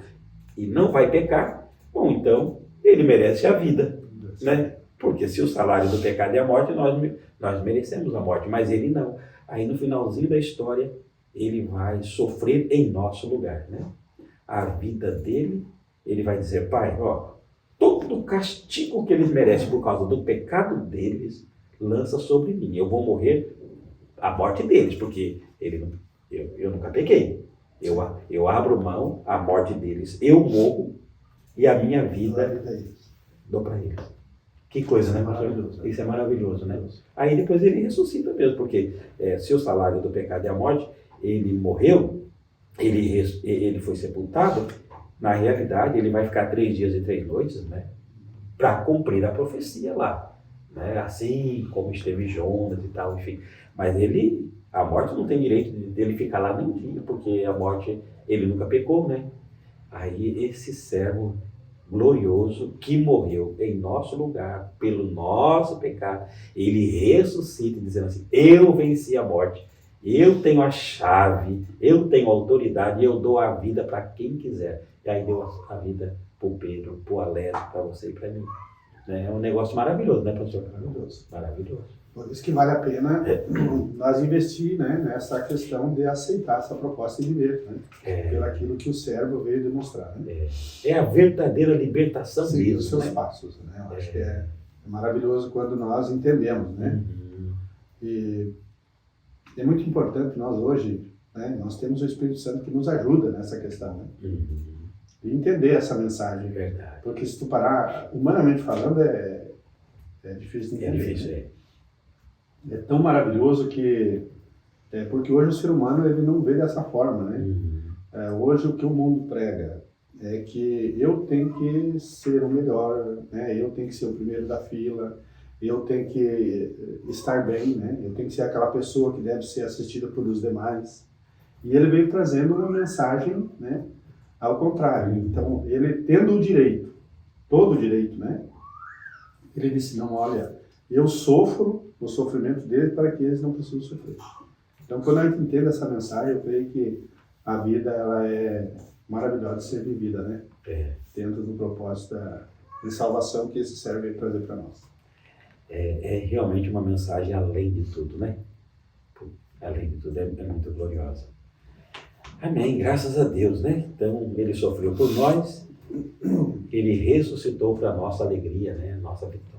e não vai pecar. Bom, então, ele merece a vida, né? Porque se o salário do pecado é a morte, nós merecemos a morte, mas ele não. Aí no finalzinho da história, ele vai sofrer em nosso lugar, né? A vida dele, ele vai dizer, Pai, todo o castigo que eles merecem por causa do pecado deles, lança sobre mim. Eu vou morrer a morte deles, porque eu nunca pequei. Eu abro mão a morte deles, eu morro e a minha vida dou para eles. Que coisa, né, pastor? Isso é maravilhoso, né? Aí depois ele ressuscita mesmo, porque se o salário do pecado é a morte, ele morreu, ele foi sepultado, na realidade ele vai ficar 3 dias e 3 noites, né? Para cumprir a profecia lá, né? Assim como esteve Jonas e tal, enfim. Mas a morte não tem direito dele ficar lá nem um dia, porque a morte, ele nunca pecou, né? Aí esse servo glorioso que morreu em nosso lugar, pelo nosso pecado, ele ressuscita dizendo assim, eu venci a morte Eu tenho a chave, eu tenho a autoridade e eu dou a vida para quem quiser. E aí deu a vida para o Pedro, para o Alessio, para você e para mim. É um negócio maravilhoso, né, pastor? Maravilhoso. Maravilhoso. Por isso que vale a pena nós investir, né, nessa questão de aceitar essa proposta e viver, né, pelo aquilo que o servo veio demonstrar. Né? É a verdadeira libertação Seguir mesmo. os seus né? passos. Né? Eu acho que é maravilhoso quando nós entendemos. Né? E é muito importante nós hoje, né, nós temos o Espírito Santo que nos ajuda nessa questão. Né? E entender essa mensagem. Verdade. Porque se tu parar, humanamente falando, é difícil de entender. É difícil, né? É tão maravilhoso que... porque hoje o ser humano ele não vê dessa forma, né? Hoje o que o mundo prega é que eu tenho que ser o melhor, né? Eu tenho que ser o primeiro da fila, eu tenho que estar bem, né? Eu tenho que ser aquela pessoa que deve ser assistida por os demais. E ele veio trazendo uma mensagem, né, ao contrário. Então, ele tendo o direito, todo o direito, né? Ele disse, não, olha, eu sofro o sofrimento deles para que eles não precisem sofrer. Então, quando a gente entende essa mensagem, eu creio que a vida ela é maravilhosa de ser vivida, né? Dentro do propósito de salvação que esse serve veio trazer para nós. É realmente uma mensagem além de tudo, né? Além de tudo, é muito gloriosa. Amém, graças a Deus, né? Então, ele sofreu por nós, ele ressuscitou para a nossa alegria, né? Nossa vitória.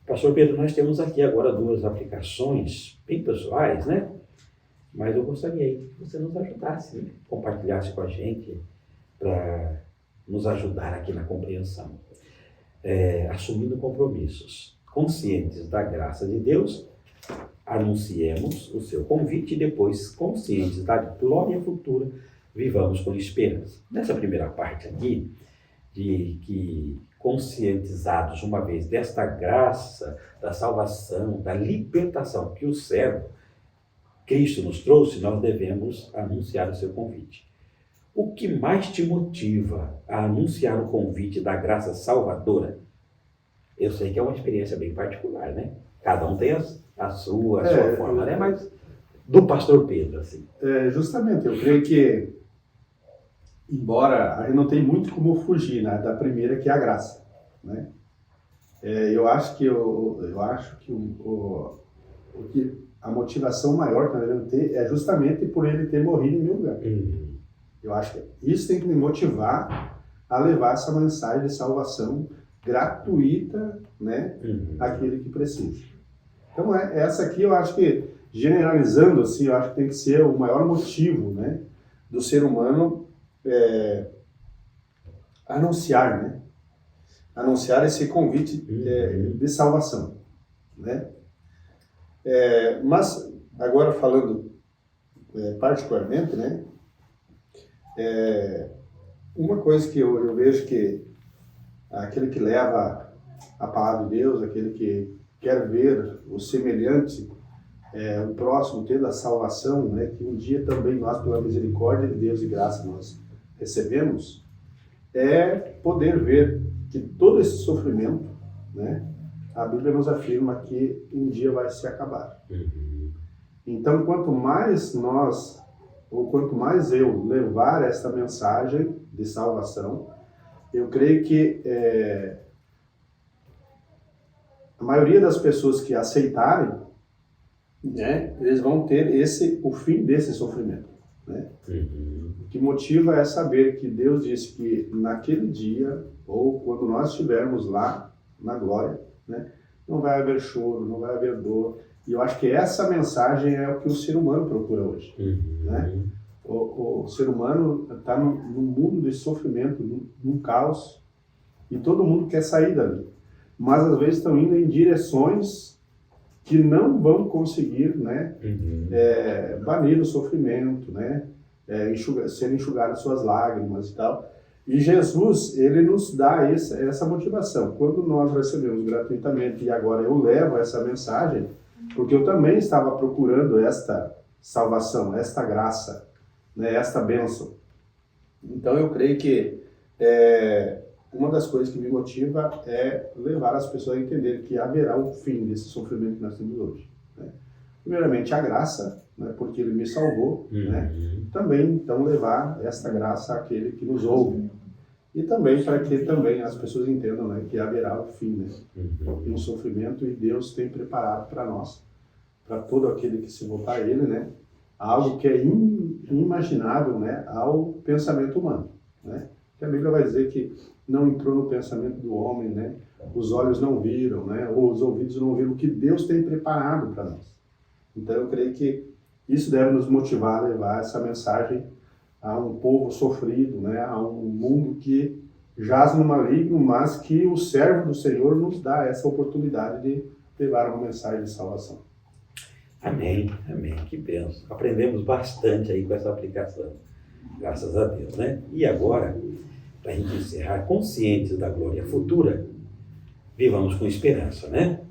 Pastor Pedro, nós temos aqui agora 2 aplicações bem pessoais, né? Mas eu gostaria aí que você nos ajudasse, né? Compartilhasse com a gente para nos ajudar aqui na compreensão. Assumindo compromissos, conscientes da graça de Deus, anunciemos o seu convite e depois, conscientes da glória futura, vivamos com esperança. Nessa primeira parte aqui, de que conscientizados uma vez desta graça, da salvação, da libertação que o servo Cristo nos trouxe, nós devemos anunciar o seu convite. O que mais te motiva a anunciar o convite da graça salvadora? Eu sei que é uma experiência bem particular, né? Cada um tem a sua forma, né? Mas do pastor Pedro, assim. Justamente, eu creio que, embora a gente não tem muito como fugir, né, da primeira, que é a graça, né? Eu acho que a motivação maior que nós devemos ter é justamente por ele ter morrido em meu lugar. Eu acho que isso tem que me motivar a levar essa mensagem de salvação gratuita, né, àquele que precisa. Então, essa aqui eu acho que, generalizando assim, eu acho que tem que ser o maior motivo, né, do ser humano anunciar, né? Anunciar esse convite de salvação, né? Mas, agora falando particularmente, né? Uma coisa que eu vejo que aquele que leva a palavra de Deus, aquele que quer ver o semelhante, o próximo tendo a salvação, né? Que um dia também nós, pela misericórdia de Deus e graça, nós recebemos, é poder ver que todo esse sofrimento, né? A Bíblia nos afirma que um dia vai se acabar. Então, quanto mais nós, ou quanto mais eu levar esta mensagem de salvação, eu creio que a maioria das pessoas que aceitarem, né, eles vão ter o fim desse sofrimento. Né? O que motiva é saber que Deus disse que naquele dia, ou quando nós estivermos lá na glória, né, não vai haver choro, não vai haver dor. E eu acho que essa mensagem é o que o ser humano procura hoje. Né? O ser humano está num mundo de sofrimento, num caos, e todo mundo quer sair dali. Mas às vezes estão indo em direções que não vão conseguir, né, banir o sofrimento, né, ser enxugadas suas lágrimas e tal. E Jesus, ele nos dá essa motivação. Quando nós recebemos gratuitamente, e agora eu levo essa mensagem, porque eu também estava procurando esta salvação, esta graça, né, esta bênção. Então eu creio que uma das coisas que me motiva é levar as pessoas a entender que haverá um fim desse sofrimento que nós temos hoje. Né? Primeiramente, a graça, né, porque Ele me salvou, né, também então levar esta graça àquele que nos ouve. E também para que também as pessoas entendam, né, que haverá o fim, né, e um sofrimento, e Deus tem preparado para nós, para todo aquele que se voltar a Ele, né, algo que é inimaginável, né, ao pensamento humano, né. Que a Bíblia vai dizer que não entrou no pensamento do homem, né, os olhos não viram, né, ou os ouvidos não viram o que Deus tem preparado para nós. Então eu creio que isso deve nos motivar a levar essa mensagem a um povo sofrido, né, a um mundo que jaz no maligno, mas que o servo do Senhor nos dá essa oportunidade de levar uma mensagem de salvação. Amém, amém, que bênção. Aprendemos bastante aí com essa aplicação, graças a Deus, né? E agora, para a gente encerrar, conscientes da glória futura, vivamos com esperança, né?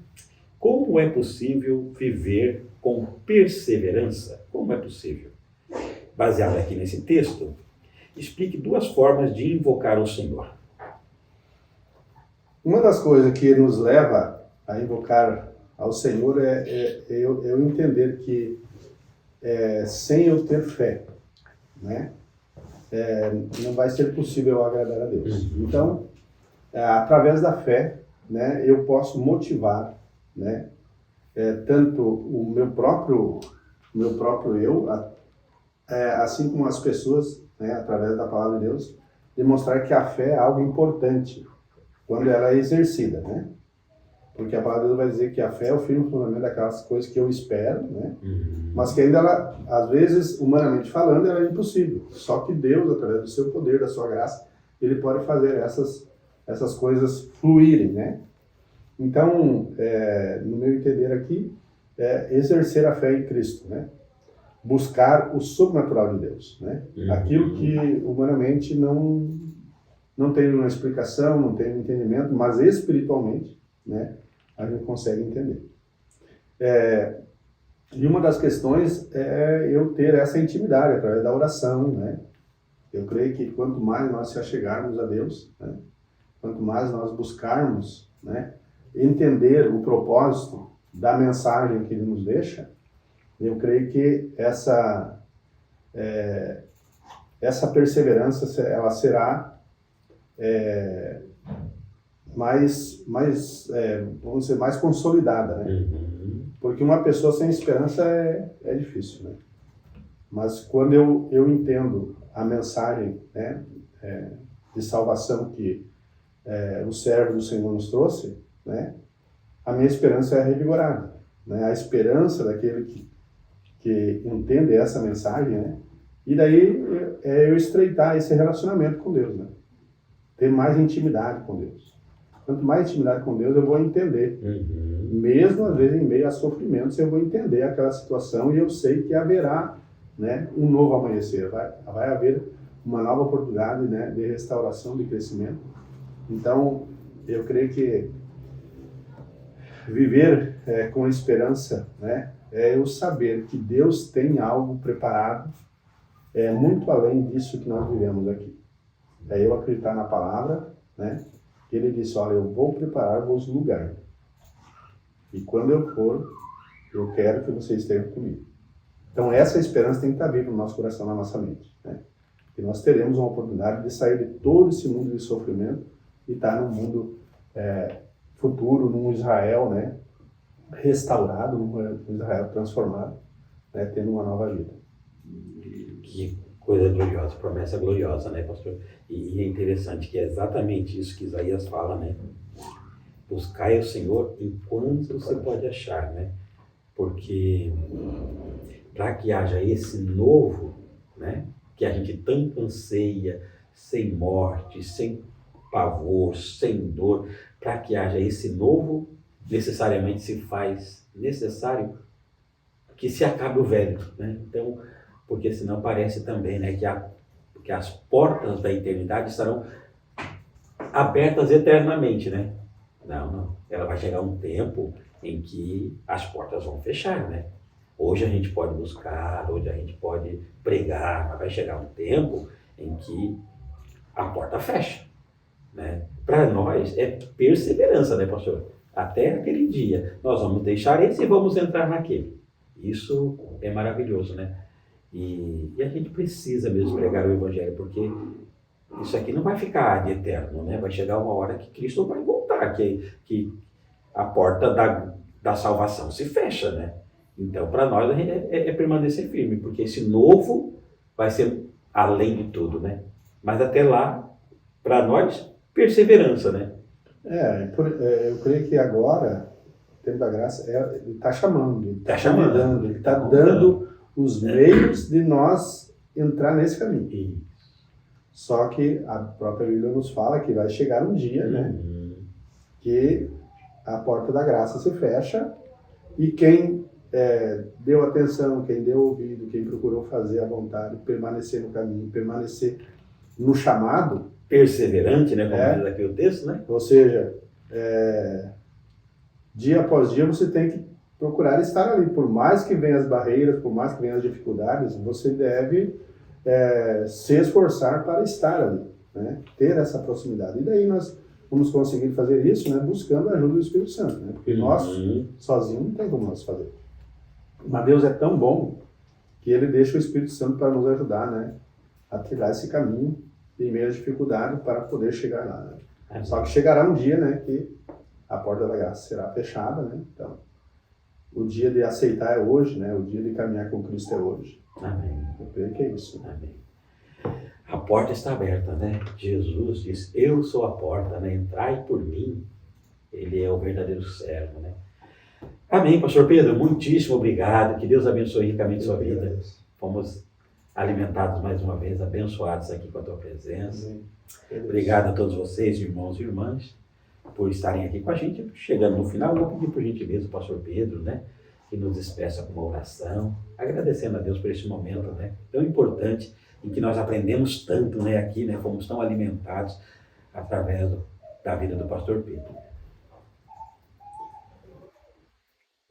Como é possível viver com perseverança? Como é possível? Baseado aqui nesse texto, explique 2 formas de invocar o Senhor. Uma das coisas que nos leva a invocar ao Senhor é eu entender que sem eu ter fé, né, não vai ser possível agradar a Deus. Então, através da fé, né, eu posso motivar, né, tanto o meu próprio eu, assim como as pessoas, né, através da palavra de Deus, demonstrar que a fé é algo importante quando ela é exercida, né? Porque a palavra de Deus vai dizer que a fé é o firme fundamento daquelas coisas que eu espero, né? Mas que ainda ela, às vezes, humanamente falando, ela é impossível. Só que Deus, através do seu poder, da sua graça, Ele pode fazer essas coisas fluírem, né? Então, no meu entender aqui, exercer a fé em Cristo, né? Buscar o sobrenatural de Deus, né? Aquilo que humanamente não tem uma explicação, não tem um entendimento, mas espiritualmente, né, a gente consegue entender. E uma das questões é eu ter essa intimidade através da oração, né? Eu creio que quanto mais nós se achegarmos a Deus, né, quanto mais nós buscarmos, né, entender o propósito da mensagem que Ele nos deixa, eu creio que essa perseverança ela será vamos dizer, mais consolidada, né? Porque uma pessoa sem esperança é difícil, né? Mas quando eu entendo a mensagem, né, de salvação que o servo do Senhor nos trouxe, né, a minha esperança é revigorada, né? A esperança daquele que entende essa mensagem, né? E daí eu estreitar esse relacionamento com Deus, né? Ter mais intimidade com Deus. Quanto mais intimidade com Deus, eu vou entender. Mesmo, às vezes, em meio a sofrimentos, eu vou entender aquela situação e eu sei que haverá, né, um novo amanhecer. Vai haver uma nova oportunidade, né, de restauração, de crescimento. Então, eu creio que viver com esperança, né, é eu saber que Deus tem algo preparado muito além disso que nós vivemos aqui. É eu acreditar na palavra, né? Que Ele disse, olha, eu vou preparar-vos lugar. E quando eu for, eu quero que vocês estejam comigo. Então essa esperança tem que estar viva no nosso coração, na nossa mente, né? Que nós teremos uma oportunidade de sair de todo esse mundo de sofrimento e estar num mundo futuro, num Israel, né, restaurado, num Israel transformado, né, tendo uma nova vida. Que coisa gloriosa, promessa gloriosa, né, pastor? E é interessante que é exatamente isso que Isaías fala, né? Buscai o Senhor enquanto você pode achar, né? Porque para que haja esse novo, né, que a gente tanto anseia, sem morte, sem pavor, sem dor, para que haja esse novo, necessariamente se faz necessário que se acabe o velho, né? Então, porque senão parece também, né, que as portas da eternidade estarão abertas eternamente, né? Não. Ela vai chegar um tempo em que as portas vão fechar, né? Hoje a gente pode buscar, hoje a gente pode pregar, mas vai chegar um tempo em que a porta fecha, né? Para nós é perseverança, né, pastor? Até aquele dia nós vamos deixar esse e vamos entrar naquele. Isso é maravilhoso, né? E a gente precisa mesmo pregar o Evangelho, porque isso aqui não vai ficar de eterno, né? Vai chegar uma hora que Cristo vai voltar, que a porta da salvação se fecha, né? Então, para nós é permanecer firme, porque esse novo vai ser além de tudo, né? Mas até lá, para nós, perseverança, né? Eu creio que agora, o tempo da graça, ele está chamando, ele Tá chamando, convidando, ele está tá dando os meios de nós entrar nesse caminho. E, Só que a própria Bíblia nos fala que vai chegar um dia, né, que a porta da graça se fecha e quem deu atenção, quem deu ouvido, quem procurou fazer a vontade, permanecer no caminho, permanecer no chamado, perseverante, né? Como diz aqui o texto, né? ou seja, dia após dia você tem que procurar estar ali. Por mais que venham as barreiras, por mais que venham as dificuldades, você deve se esforçar para estar ali, né? Ter essa proximidade. E daí nós vamos conseguir fazer isso, né? Buscando a ajuda do Espírito Santo, né? Porque nós, sozinhos, não tem como nós fazer. Mas Deus é tão bom que Ele deixa o Espírito Santo para nos ajudar, né? A trilhar esse caminho em meio às dificuldades para poder chegar lá, né? Só que chegará um dia, né, que a porta da graça será fechada, né? Então, o dia de aceitar é hoje, né? O dia de caminhar com Cristo é hoje. Amém. Eu creio que é isso. Amém. A porta está aberta, né? Jesus diz, eu sou a porta, né? Entrai por mim. Ele é o verdadeiro servo, né? Amém, pastor Pedro, muitíssimo obrigado. Que Deus abençoe ricamente sua vida. Fomos alimentados mais uma vez, abençoados aqui com a tua presença. Obrigado a todos vocês, irmãos e irmãs, por estarem aqui com a gente. Chegando no final, eu vou pedir por gentileza o pastor Pedro, né, que nos despeça com uma oração, agradecendo a Deus por esse momento, né, tão importante, em que nós aprendemos tanto, né, aqui, né, fomos tão alimentados através da vida do pastor Pedro.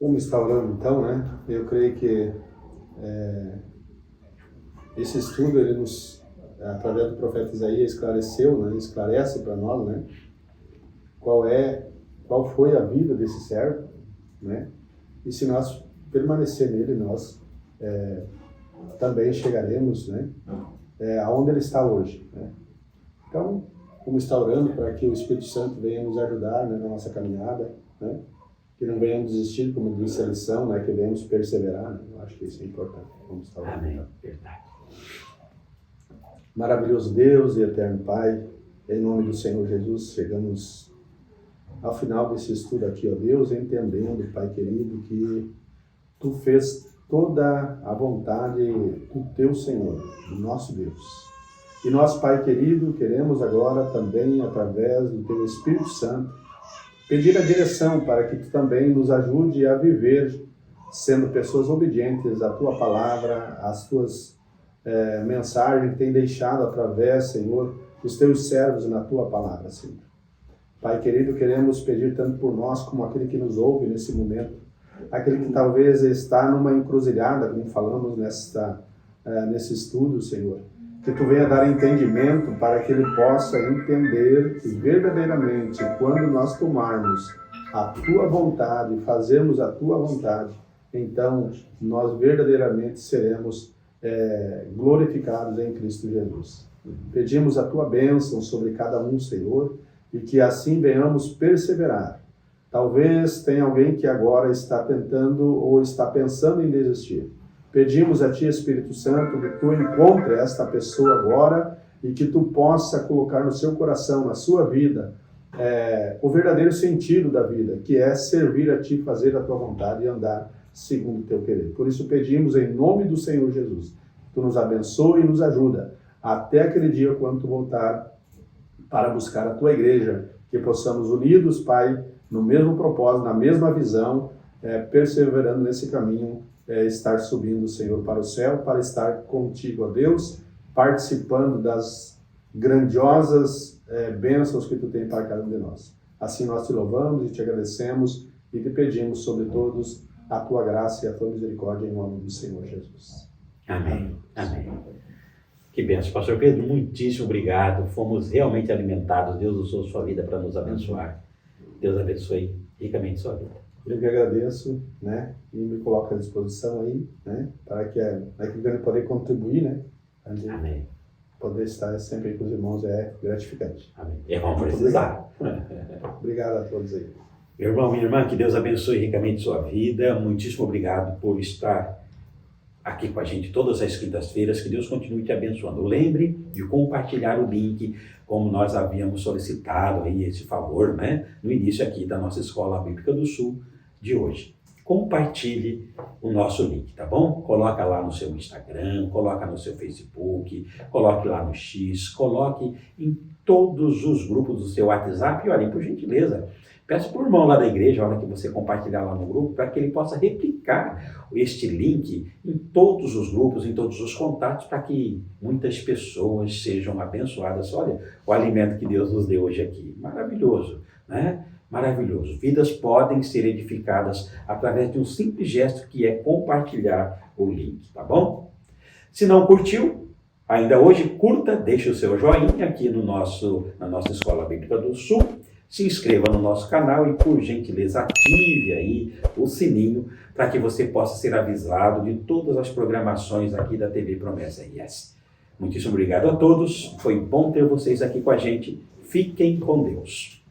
Vamos estar orando então, né? Eu creio que esse estudo, ele nos, através do profeta Isaías, esclareceu, né? Esclarece para nós, né? Qual foi a vida desse servo, né? E se nós permanecer nele, nós também chegaremos, né? Aonde ele está hoje, né? Então, vamos estar orando para que o Espírito Santo venha nos ajudar, né, na nossa caminhada, né? Que não venhamos desistir, como disse a lição, né? Que venhamos perseverar, né? Eu acho que isso é importante. Vamos estar orando. Amém. Verdade. Maravilhoso Deus e eterno Pai, em nome do Senhor Jesus, chegamos ao final desse estudo aqui, ó Deus, entendendo, Pai querido, que Tu fez toda a vontade do Teu Senhor, do nosso Deus. E nós, Pai querido, queremos agora também, através do Teu Espírito Santo, pedir a direção para que Tu também nos ajude a viver sendo pessoas obedientes à Tua palavra, às Tuas mensagem que tem deixado através, Senhor, dos teus servos na tua palavra, Senhor. Pai querido, queremos pedir tanto por nós como aquele que nos ouve nesse momento, aquele que talvez está numa encruzilhada, como falamos nesse estudo, Senhor, que tu venha dar entendimento para que ele possa entender que verdadeiramente, quando nós tomarmos a tua vontade, fazermos a tua vontade, então nós verdadeiramente seremos glorificados em Cristo Jesus. Pedimos a tua bênção sobre cada um, Senhor, e que assim venhamos perseverar. Talvez tenha alguém que agora está tentando ou está pensando em desistir. Pedimos a ti, Espírito Santo, que tu encontre esta pessoa agora e que tu possa colocar no seu coração, na sua vida, o verdadeiro sentido da vida, que é servir a ti, fazer a tua vontade e andar segundo o teu querer. Por isso pedimos em nome do Senhor Jesus, que tu nos abençoe e nos ajuda até aquele dia quando tu voltar para buscar a tua igreja, que possamos unidos, Pai, no mesmo propósito, na mesma visão, perseverando nesse caminho, estar subindo, Senhor, para o céu, para estar contigo, ó Deus, participando das grandiosas bênçãos que tu tem para cada um de nós. Assim nós te louvamos e te agradecemos e te pedimos sobre todos a tua graça e a tua misericórdia em nome do Senhor Jesus. Amém. Amém. Que bênção, pastor Pedro, muitíssimo obrigado. Fomos realmente alimentados. Deus usou sua vida para nos abençoar. Deus abençoe ricamente sua vida. Eu que agradeço, né? E me coloco à disposição aí, né? Para que eu poder contribuir, né? A gente Amém. poder estar sempre aí com os irmãos é gratificante. Amém. E vamos precisar. Obrigado a todos aí. Meu irmão, minha irmã, que Deus abençoe ricamente sua vida. Muitíssimo obrigado por estar aqui com a gente todas as quintas-feiras. Que Deus continue te abençoando. Lembre de compartilhar o link, como nós havíamos solicitado aí esse favor, né? No início aqui da nossa Escola Bíblica do Sul de hoje. Compartilhe o nosso link, tá bom? Coloca lá no seu Instagram, coloca no seu Facebook, coloque lá no X, coloque em todos os grupos do seu WhatsApp e olhem, por gentileza, peço para o irmão lá da igreja, a hora que você compartilhar lá no grupo, para que ele possa replicar este link em todos os grupos, em todos os contatos, para que muitas pessoas sejam abençoadas. Olha o alimento que Deus nos deu hoje aqui, maravilhoso, né? Maravilhoso. Vidas podem ser edificadas através de um simples gesto que é compartilhar o link, tá bom? Se não curtiu, ainda hoje curta, deixe o seu joinha aqui na nossa Escola Bíblica do Sul, se inscreva no nosso canal e, por gentileza, ative aí o sininho para que você possa ser avisado de todas as programações aqui da TV Promessa RS. Muitíssimo obrigado a todos, foi bom ter vocês aqui com a gente, fiquem com Deus.